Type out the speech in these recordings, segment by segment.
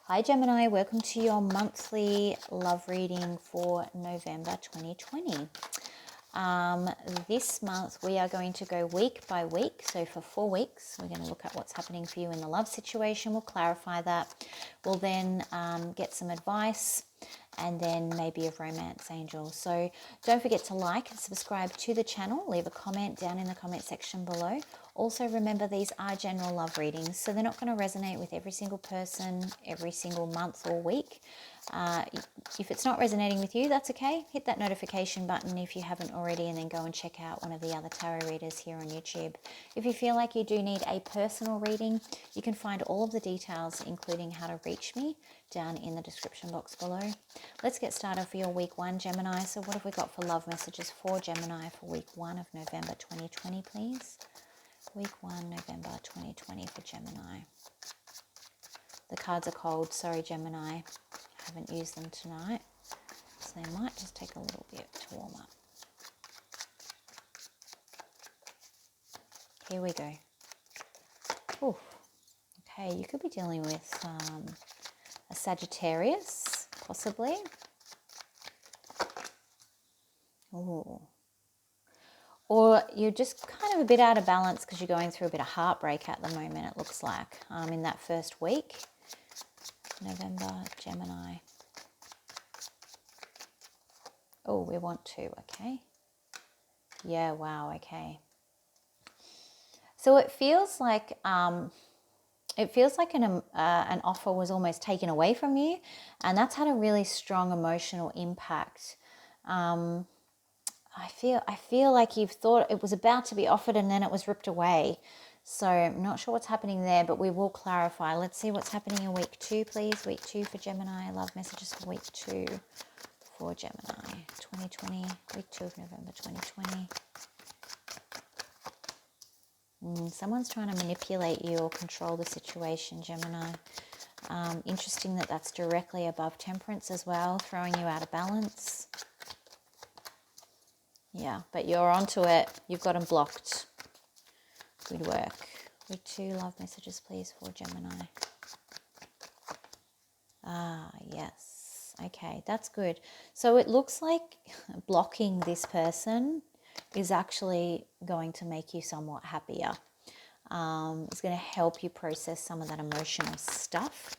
Hi Gemini, welcome to your monthly love reading for November 2020. This month we are going to go week by week. So for 4 weeks, we're going to look at what's happening for you in the love situation. We'll clarify that. We'll then get some advice and then maybe a romance angel. So don't forget to like and subscribe to the channel. Leave a comment down in the comment section below. Also remember, these are general love readings, so they're not going to resonate with every single person every single month or week. If it's not resonating with you, that's okay. Hit that notification button if you haven't already, and then go and check out one of the other tarot readers here on YouTube. If you feel like you do need a personal reading, you can find all of the details, including how to reach me, down in the description box below. Let's get started for your week 1, Gemini. So what have we got for love messages for Gemini for week 1 of November 2020, please? Week 1, November 2020 for Gemini. The cards are cold. Sorry, Gemini. I haven't used them tonight, so they might just take a little bit to warm up. Here we go. Ooh. Okay, you could be dealing with a Sagittarius, possibly. Ooh. Or you're just kind of a bit out of balance because you're going through a bit of heartbreak at the moment, it looks like, in that first week. November, Gemini. Oh, we want to, okay. Yeah, wow, okay. So it feels like an offer was almost taken away from you, and that's had a really strong emotional impact. I feel like you've thought it was about to be offered and then it was ripped away. So I'm not sure what's happening there, but we will clarify. Let's see what's happening in week 2, please. Week 2 for Gemini. Love messages for week 2 for Gemini 2020. Week 2 of November 2020. Someone's trying to manipulate you or control the situation, Gemini. Interesting that that's directly above Temperance as well, throwing you out of balance. Yeah, but you're onto it. You've got them blocked. Good work. Week 2, love messages, please, for Gemini. Ah, yes. Okay, that's good. So it looks like blocking this person is actually going to make you somewhat happier. It's going to help you process some of that emotional stuff.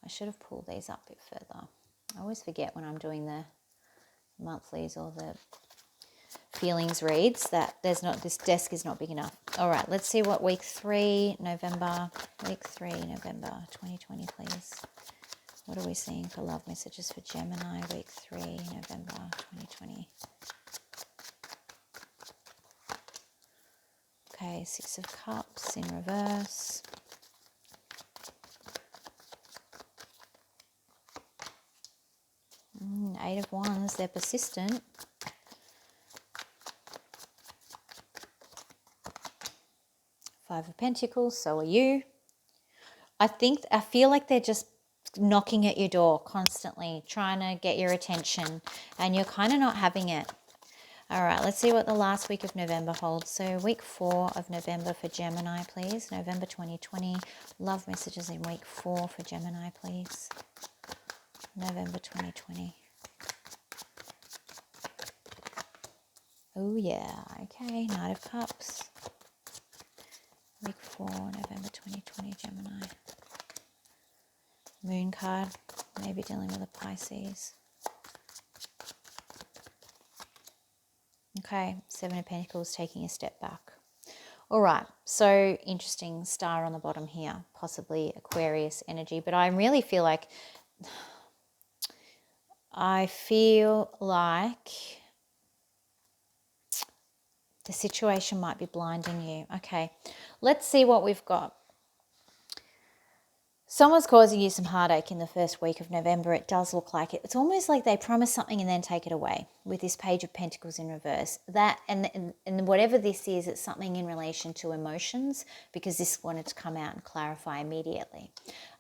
I should have pulled these up a bit further. I always forget when I'm doing the monthlies or the feelings reads that this desk is not big enough. All right, let's see what week 3 November 2020, please. What are we seeing for love messages for Gemini week 3 November 2020? Okay, 6 of Cups in reverse. Eight of Wands, they're persistent. Five of Pentacles, so are you. I feel like they're just knocking at your door constantly, trying to get your attention, and you're kind of not having it. All right, let's see what the last week of November holds. So week 4 of November for Gemini, please. November 2020. Love messages in week 4 for Gemini, please. November 2020. Oh, yeah. Okay, Knight of Cups. Week 4, November 2020, Gemini. Moon card, maybe dealing with a Pisces. Okay, 7 of Pentacles, taking a step back. All right, so interesting, star on the bottom here, possibly Aquarius energy, but I really feel like the situation might be blinding you. Okay, let's see what we've got. Someone's causing you some heartache in the first week of November. It does look like it. It's almost like they promise something and then take it away with this Page of Pentacles in reverse. That and whatever this is, it's something in relation to emotions, because this wanted to come out and clarify immediately.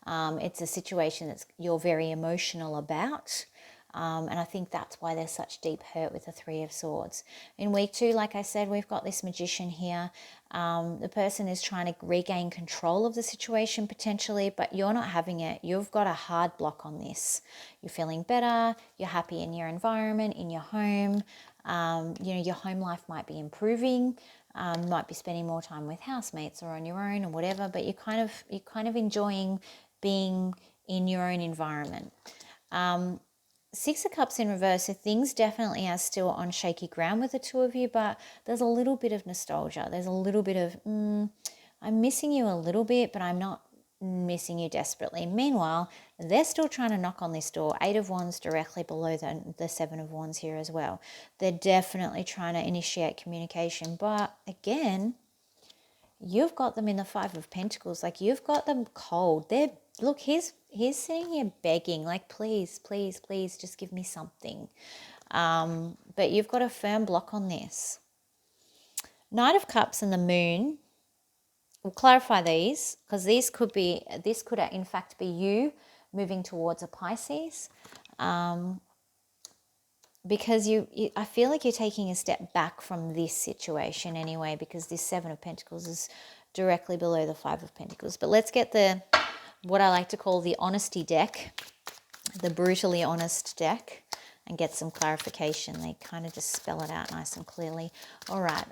It's a situation you're very emotional about. And I think that's why there's such deep hurt with the Three of Swords. In week 2, like I said, we've got this Magician here. The person is trying to regain control of the situation potentially, but you're not having it. You've got a hard block on this. You're feeling better. You're happy in your environment, in your home. Your home life might be improving. Might be spending more time with housemates or on your own or whatever, but you're kind of enjoying being in your own environment. Six of Cups in reverse, so things definitely are still on shaky ground with the two of you, but there's a little bit of nostalgia. There's a little bit of, I'm missing you a little bit, but I'm not missing you desperately. Meanwhile, they're still trying to knock on this door. 8 of Wands directly below the 7 of Wands here as well. They're definitely trying to initiate communication, but again, you've got them in the 5 of Pentacles. Like, you've got them cold. Look, he's sitting here begging, like, please, please, please, just give me something. But you've got a firm block on this. Knight of Cups and the Moon. We'll clarify these, because this could in fact be you moving towards a Pisces. Because I feel like you're taking a step back from this situation anyway, because this 7 of Pentacles is directly below the 5 of Pentacles. But let's get what I like to call the honesty deck, the brutally honest deck, and get some clarification. They kind of just spell it out nice and clearly. All right,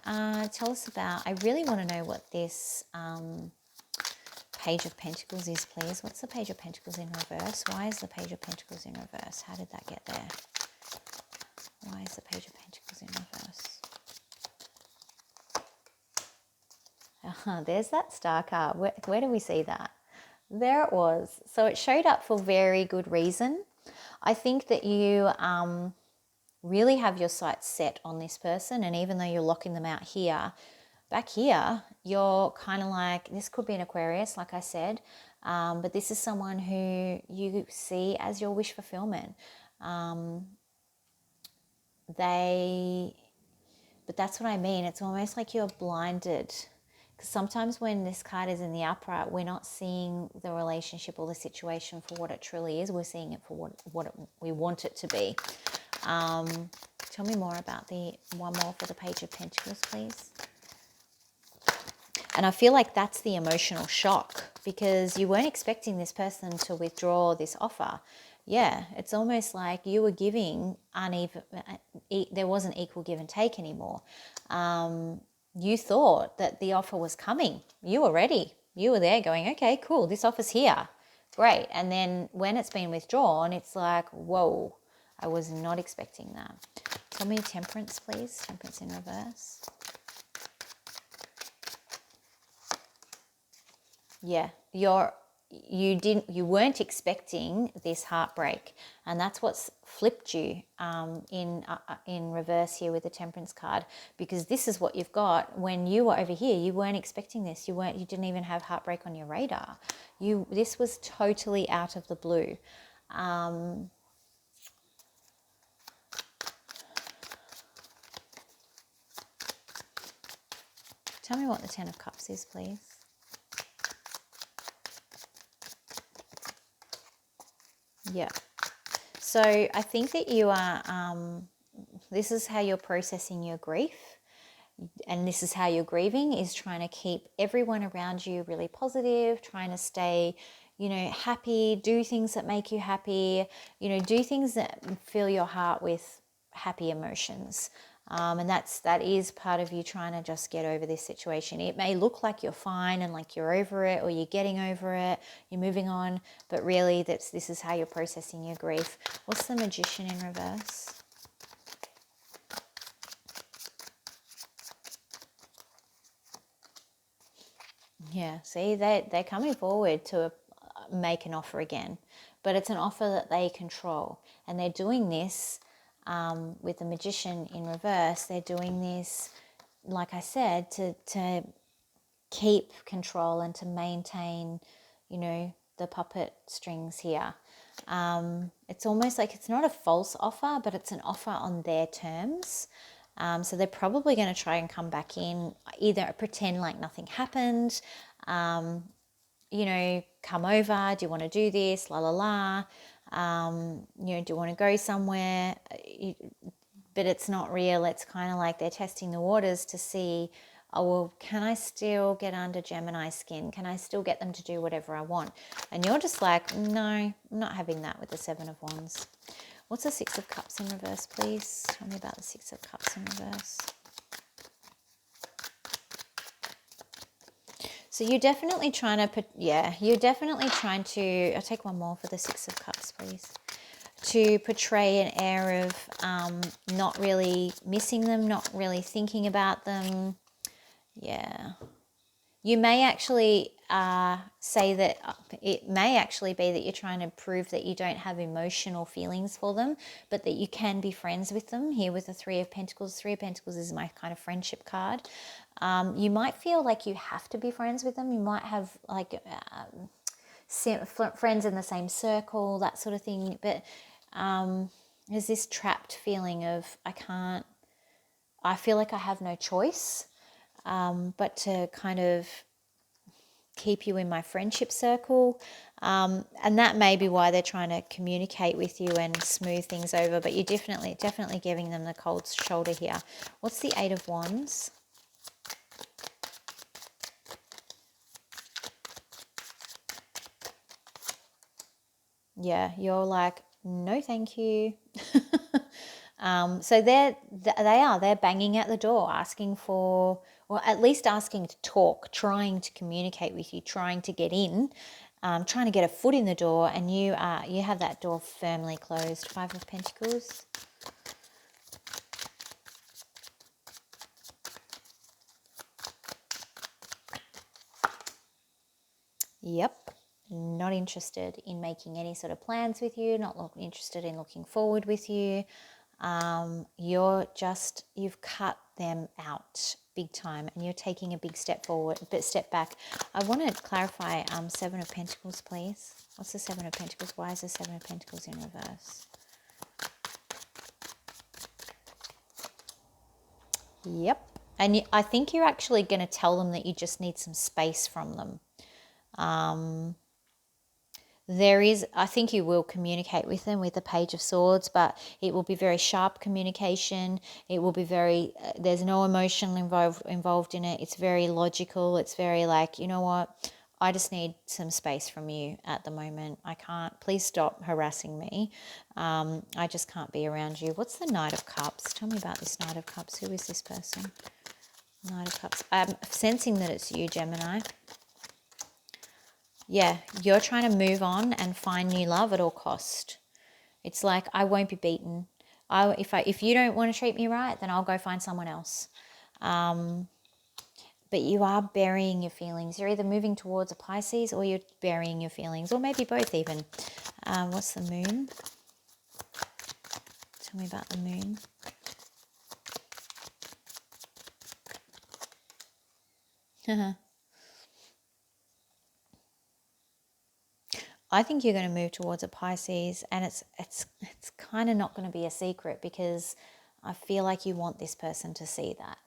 tell us about, I really want to know what this Page of Pentacles is, please. What's the Page of Pentacles in reverse? Why is the Page of Pentacles in reverse? How did that get there? Why is the Page of Pentacles in reverse? There's that Star card. Where do we see that? There it was. So it showed up for very good reason. I think that you really have your sights set on this person, and even though you're locking them out here, back here, you're kind of like, this could be an Aquarius, like I said, but this is someone who you see as your wish fulfillment. But that's what I mean. It's almost like you're blinded. Because sometimes when this card is in the upright, we're not seeing the relationship or the situation for what it truly is. We're seeing it for what we want it to be. Tell me more about one more for the Page of Pentacles, please. And I feel like that's the emotional shock, because you weren't expecting this person to withdraw this offer. Yeah, it's almost like you were giving uneven, there wasn't equal give and take anymore. You thought that the offer was coming. You were ready. You were there going, okay, cool, this offer's here. Great. And then when it's been withdrawn, it's like, whoa, I was not expecting that. Tell me Temperance, please. Temperance in reverse. Yeah, you weren't expecting this heartbreak, and that's what's flipped you in reverse here with the Temperance card, because this is what you've got. When you were over here, you weren't expecting this. You didn't even have heartbreak on your radar. This was totally out of the blue. Tell me what the Ten of Cups is, please. Yeah. So I think that you are, this is how you're processing your grief, and this is how you're grieving, is trying to keep everyone around you really positive, trying to stay, happy, do things that make you happy, do things that fill your heart with happy emotions. And that is part of you trying to just get over this situation. It may look like you're fine and like you're over it, or you're getting over it, you're moving on, but really this is how you're processing your grief. What's the Magician in reverse? Yeah, see, they're coming forward to make an offer again, but it's an offer that they control, and they're doing this with the Magician in reverse. They're doing this, like I said, to keep control and to maintain, the puppet strings here. It's almost like it's not a false offer, but it's an offer on their terms. So they're probably going to try and come back in, either pretend like nothing happened, come over, do you want to do this, la la la. You know, do you want to go somewhere? But it's not real. It's kind of like they're testing the waters to see, oh, well, can I still get under Gemini skin? Can I still get them to do whatever I want? And you're just like, no, I'm not having that with the Seven of Wands. What's the Six of Cups in reverse, please? Tell me about the Six of Cups in reverse. So you're definitely trying to put, yeah, you're definitely trying to, I'll take one more for the Six of Cups, please. To portray an air of not really missing them, not really thinking about them. Yeah. You may actually say that it may actually be that you're trying to prove that you don't have emotional feelings for them, but that you can be friends with them. Here with the Three of Pentacles. Three of Pentacles is my kind of friendship card. You might feel like you have to be friends with them. You might have like friends in the same circle, that sort of thing. But there's this trapped feeling of I feel like I have no choice but to kind of keep you in my friendship circle. And that may be why they're trying to communicate with you and smooth things over. But you're definitely giving them the cold shoulder here. What's the Eight of Wands? Yeah, you're like, no, thank you. So they're banging at the door, asking for, or at least asking to talk, trying to communicate with you, trying to get in, trying to get a foot in the door, and you have that door firmly closed. Five of Pentacles. Yep. Not interested in making any sort of plans with you, not interested in looking forward with you. You've cut them out big time, and you're taking a big step forward, but step back. I want to clarify Seven of Pentacles, please. What's the Seven of Pentacles? Why is the Seven of Pentacles in reverse? Yep. And I think you're actually going to tell them that you just need some space from them. I think you will communicate with them with the Page of Swords, but it will be very sharp communication. It will be very, there's no emotion involved in it. It's very logical. It's very like, you know what? I just need some space from you at the moment. I can't, please stop harassing me. I just can't be around you. What's the Knight of Cups? Tell me about this Knight of Cups. Who is this person? Knight of Cups. I'm sensing that it's you, Gemini. Yeah, you're trying to move on and find new love at all cost. It's like, I won't be beaten. If you don't want to treat me right, then I'll go find someone else. But you are burying your feelings. You're either moving towards a Pisces or you're burying your feelings, or maybe both even. What's the Moon? Tell me about the Moon. I think you're going to move towards a Pisces, and it's kind of not going to be a secret, because I feel like you want this person to see that.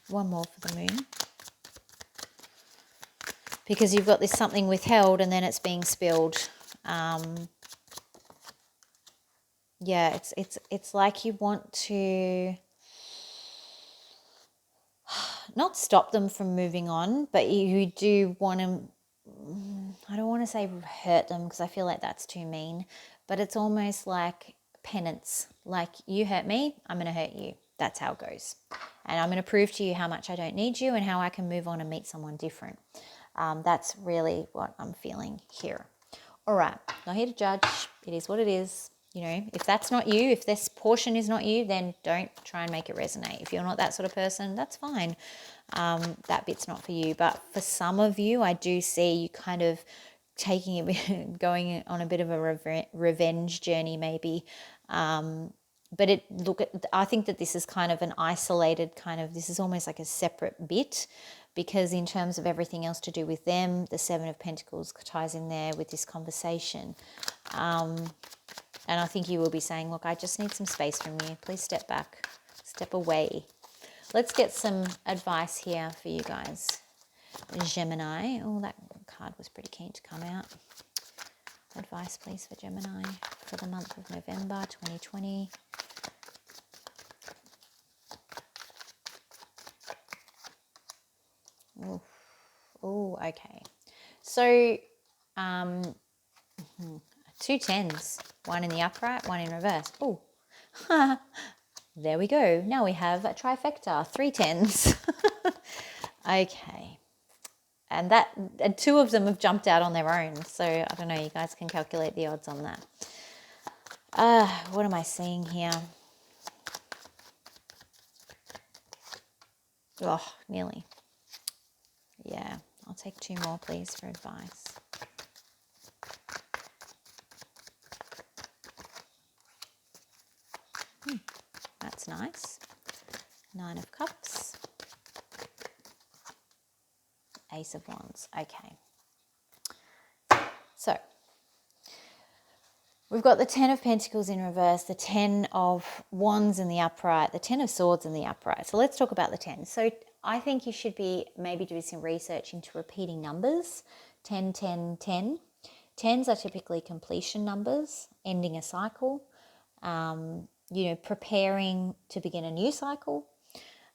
One more for the Moon, because you've got this something withheld and then it's being spilled. Yeah, it's like you want to not stop them from moving on, but you do want to, I don't want to say hurt them, because I feel like that's too mean, but it's almost like penance. Like, you hurt me, I'm going to hurt you. That's how it goes. And I'm going to prove to you how much I don't need you and how I can move on and meet someone different. That's really what I'm feeling here. All right, not here to judge. It is what it is. You know, if that's not you, if this portion is not you, then don't try and make it resonate. If you're not that sort of person, that's fine. That bit's not for you. But for some of you, I do see you kind of taking a bit, going on a bit of a revenge journey maybe. But I think that this is kind of an isolated this is almost like a separate bit, because in terms of everything else to do with them, the Seven of Pentacles ties in there with this conversation. And I think you will be saying, look, I just need some space from you. Please step back, step away. Let's get some advice here for you guys. Gemini. Oh, that card was pretty keen to come out. Advice, please, for Gemini for the month of November 2020. Oh, okay. So, 2 tens, one in the upright, one in reverse. Oh, there we go. Now we have a trifecta, 3 tens. Okay. And two of them have jumped out on their own. So I don't know, you guys can calculate the odds on that. What am I seeing here? Oh, nearly. Yeah, I'll take 2 more, please, for advice. That's nice. 9 of Cups. Ace of Wands. Okay. So, we've got the 10 of Pentacles in reverse, the 10 of Wands in the upright, the 10 of Swords in the upright. So let's talk about the 10. So I think you should be maybe doing some research into repeating numbers. 10, 10, 10. 10s are typically completion numbers, ending a cycle, preparing to begin a new cycle.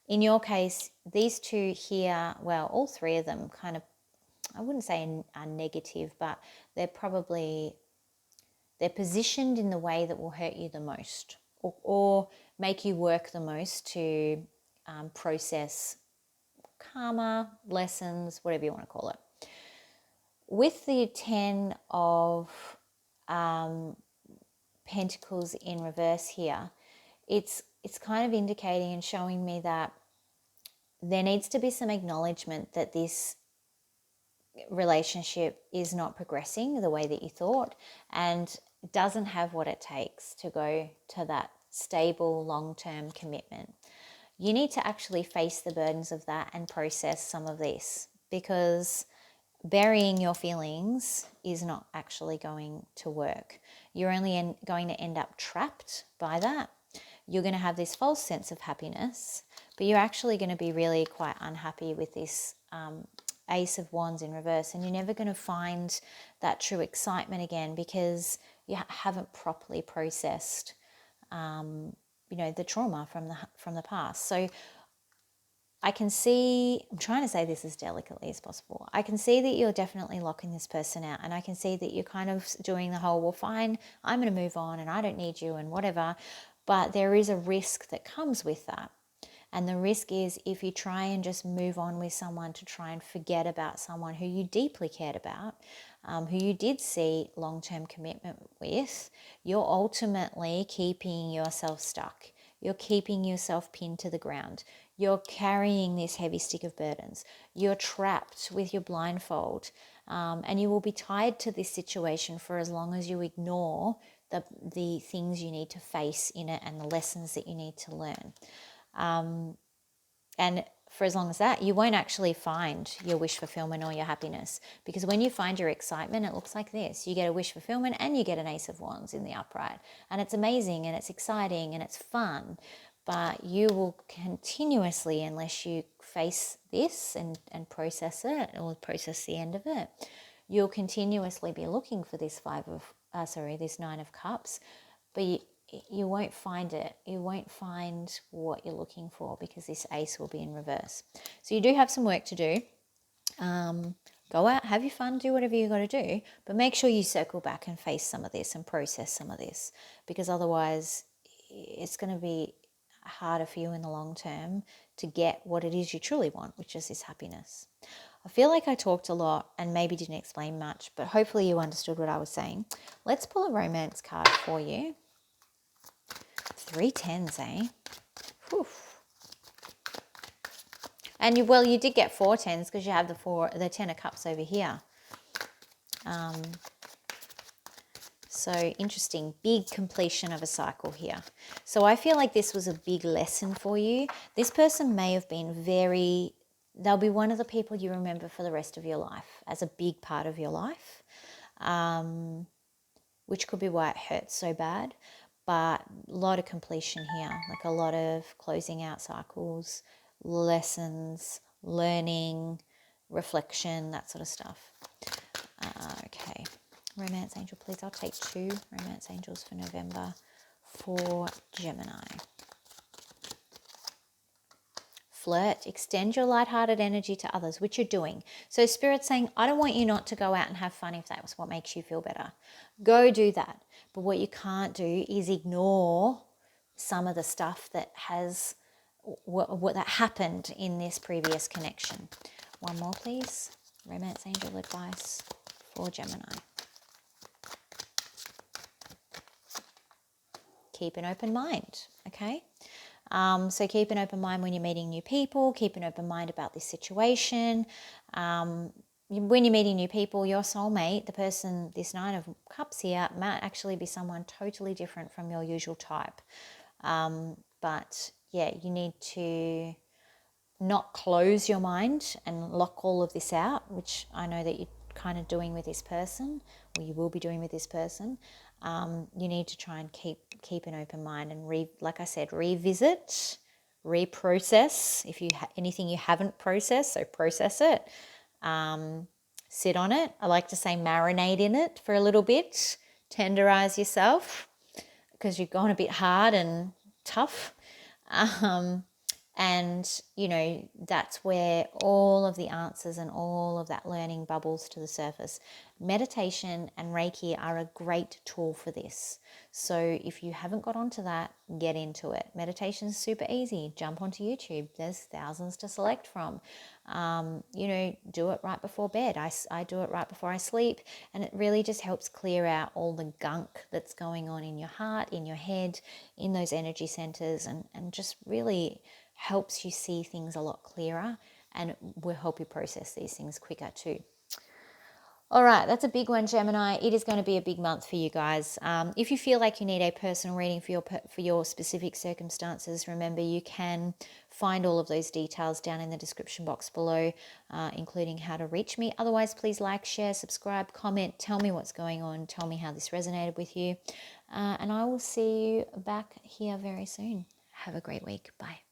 In your case, these two here, well, all 3 of them kind of, I wouldn't say are negative, but they're positioned in the way that will hurt you the most or make you work the most to process karma, lessons, whatever you want to call it. With the 10 of Pentacles in reverse here, it's kind of indicating and showing me that there needs to be some acknowledgement that this relationship is not progressing the way that you thought and doesn't have what it takes to go to that stable long-term commitment. You need to actually face the burdens of that and process some of this, because burying your feelings is not actually going to work. You're only going to end up trapped by that. You're going to have this false sense of happiness, but you're actually going to be really quite unhappy with this Ace of Wands in reverse, and you're never going to find that true excitement again because you haven't properly processed the trauma from the past. So I can see, I'm trying to say this as delicately as possible. I can see that you're definitely locking this person out, and I can see that you're kind of doing the whole, well, fine, I'm going to move on and I don't need you and whatever. But there is a risk that comes with that. And the risk is if you try and just move on with someone to try and forget about someone who you deeply cared about, who you did see long-term commitment with, you're ultimately keeping yourself stuck. You're keeping yourself pinned to the ground. You're carrying this heavy stick of burdens. You're trapped with your blindfold, and you will be tied to this situation for as long as you ignore the things you need to face in it and the lessons that you need to learn. And for as long as that, you won't actually find your wish fulfillment or your happiness, because when you find your excitement, it looks like this. You get a wish fulfillment and you get an Ace of Wands in the upright, and it's amazing and it's exciting and it's fun, but you will continuously, unless you face this and process it or process the end of it, you'll continuously be looking for this this 9 of Cups, but you won't find it. You won't find what you're looking for because this Ace will be in reverse. So you do have some work to do. Go out, have your fun, do whatever you got to do, but make sure you circle back and face some of this and process some of this, because otherwise it's going to be harder for you in the long term to get what it is you truly want, which is this happiness. I feel like I talked a lot and maybe didn't explain much, but hopefully you understood what I was saying. Let's pull a romance card for you. 3 tens, eh? Whew. And you did get 4 tens because you have the 10 of Cups over here. So interesting, big completion of a cycle here. So I feel like this was a big lesson for you. This person may have been they'll be one of the people you remember for the rest of your life as a big part of your life, which could be why it hurts so bad. But a lot of completion here, like a lot of closing out cycles, lessons, learning, reflection, that sort of stuff. Okay, Romance Angel, please. I'll take 2 Romance Angels for November for Gemini. Flirt, extend your lighthearted energy to others, which you're doing. So Spirit's saying, I don't want you not to go out and have fun if that was what makes you feel better. Go do that. But what you can't do is ignore some of the stuff that has, what that happened in this previous connection. One more, please. Romance Angel advice for Gemini. Keep an open mind, okay? So keep an open mind when you're meeting new people. Keep an open mind about this situation. When you're meeting new people, your soulmate, the person, this 9 of Cups here, might actually be someone totally different from your usual type. But yeah, you need to not close your mind and lock all of this out, which I know that you're kind of doing with this person, or you will be doing with this person. You need to try and keep an open mind and, like I said, revisit, reprocess. If you anything you haven't processed, so process it. Sit on it. I like to say marinate in it for a little bit. Tenderize yourself because you've gone a bit hard and tough. And, you know, that's where all of the answers and all of that learning bubbles to the surface. Meditation and Reiki are a great tool for this. So if you haven't got onto that, get into it. Meditation is super easy. Jump onto YouTube. There's thousands to select from. You know, do it right before bed. I do it right before I sleep. And it really just helps clear out all the gunk that's going on in your heart, in your head, in those energy centers, and just really helps you see things a lot clearer, and will help you process these things quicker too. All right, that's a big one, Gemini. It is going to be a big month for you guys. If you feel like you need a personal reading for your specific circumstances, remember you can find all of those details down in the description box below, including how to reach me. Otherwise, please like, share, subscribe, comment, tell me what's going on, tell me how this resonated with you, and I will see you back here very soon. Have a great week. Bye.